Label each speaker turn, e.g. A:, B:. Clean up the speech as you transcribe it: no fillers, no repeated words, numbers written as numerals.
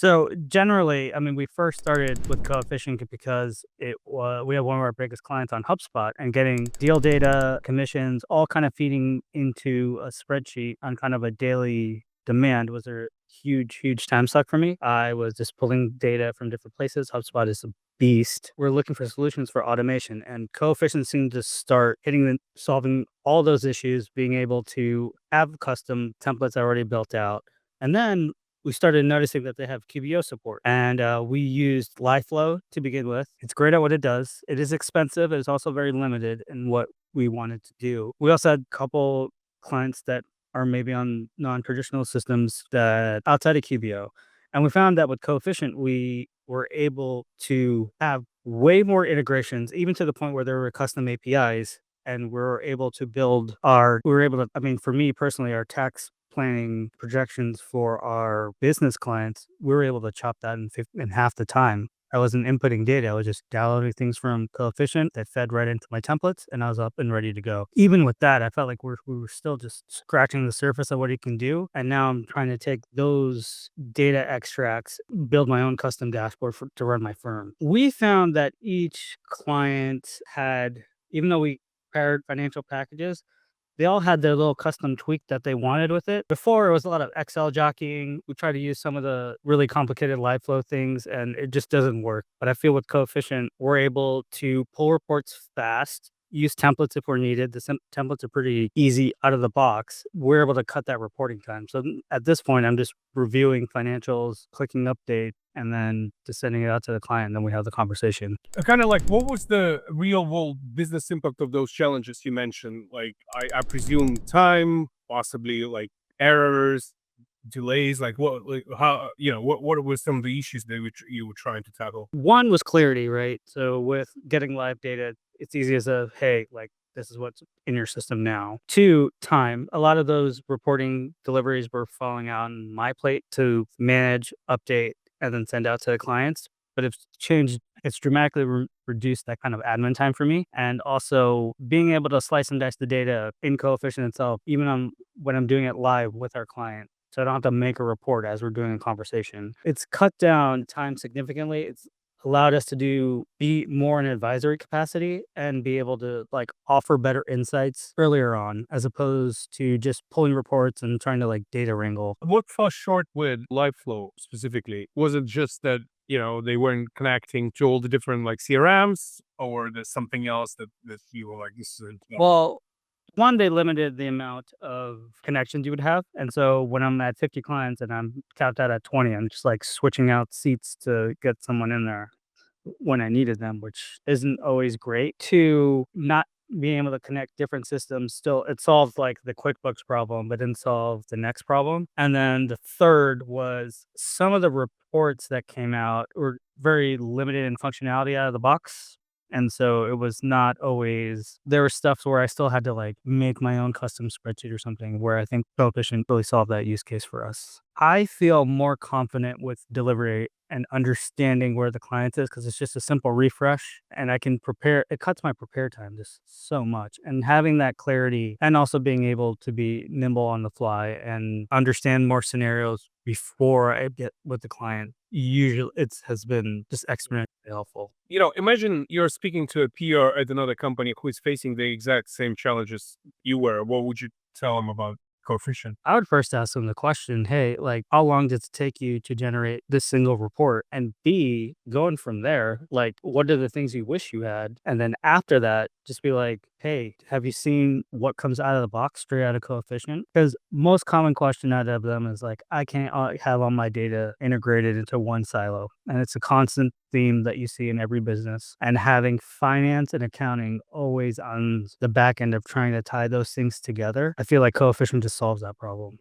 A: So generally, I mean, we first started with Coefficient because we have one of our biggest clients on HubSpot, and getting deal data, commissions, all kind of feeding into a spreadsheet on kind of a daily demand was a huge time suck for me. I was just pulling data from different places. HubSpot is a beast. We're looking for solutions for automation, and Coefficient seemed to start solving all those issues, being able to have custom templates already built out. And then we started noticing that they have QBO support, and we used LiveFlow to begin with. It's great at what it does. It is expensive. It's also very limited in what we wanted to do. We also had a couple clients that are maybe on non-traditional systems that outside of QBO. And we found that with Coefficient, we were able to have way more integrations, even to the point where there were custom APIs. And we were able to, I mean, for me personally, our tax planning projections for our business clients, we were able to chop that in half the time. I wasn't inputting data. I was just downloading things from Coefficient that fed right into my templates, and I was up and ready to go. Even with that, I felt like we were still just scratching the surface of what it can do. And now I'm trying to take those data extracts, build my own custom dashboard to run my firm. We found that each client had, even though we paired financial packages, they all had their little custom tweak that they wanted with it. Before, it was a lot of Excel jockeying. We tried to use some of the really complicated LiveFlow things, and it just doesn't work. But I feel with Coefficient, we're able to pull reports fast, use templates if we're needed. The templates are pretty easy out of the box. We're able to cut that reporting time. So at this point, I'm just reviewing financials, clicking update, and then just sending it out to the client. And then we have the conversation.
B: Kind of like, what was the real world business impact of those challenges you mentioned? Like, I presume time, possibly like errors, delays. Like, what were some of the issues that you were trying to tackle?
A: One was clarity, right? So with getting live data, it's easy as hey, like, this is what's in your system now. Two, time. A lot of those reporting deliveries were falling on my plate to manage, update, and then send out to the clients. But it's dramatically reduced that kind of admin time for me. And also being able to slice and dice the data in Coefficient itself, even when I'm doing it live with our client. So I don't have to make a report as we're doing a conversation. It's cut down time significantly. It's allowed us to be more in advisory capacity and be able to offer better insights earlier on, as opposed to just pulling reports and trying to data wrangle.
B: What fell short with LiveFlow specifically? Was it just that, they weren't connecting to all the different CRMs, or there's something else that you were like, this is
A: Well, one, they limited the amount of connections you would have. And so when I'm at 50 clients and I'm capped out at 20, I'm just switching out seats to get someone in there when I needed them, which isn't always great. To not being able to connect different systems, still, it solved the QuickBooks problem, but didn't solve the next problem. And then the third was some of the reports that came out were very limited in functionality out of the box. And so it was not always, there were stuff where I still had to make my own custom spreadsheet or something, where I think Coefficient really solved that use case for us. I feel more confident with delivery and understanding where the client is, because it's just a simple refresh and I can prepare. It cuts my prepare time just so much. And having that clarity, and also being able to be nimble on the fly and understand more scenarios before I get with the client, usually has been just exponentially helpful.
B: Imagine you're speaking to a peer at another company who is facing the exact same challenges you were. What would you tell them about Coefficient?
A: I would first ask them the question, hey, how long did it take you to generate this single report? And B, going from there, what are the things you wish you had? And then after that, just be like, hey, have you seen what comes out of the box straight out of Coefficient? Because most common question out of them is I can't have all my data integrated into one silo. And it's a constant theme that you see in every business. And having finance and accounting always on the back end of trying to tie those things together, I feel like Coefficient just solves that problem.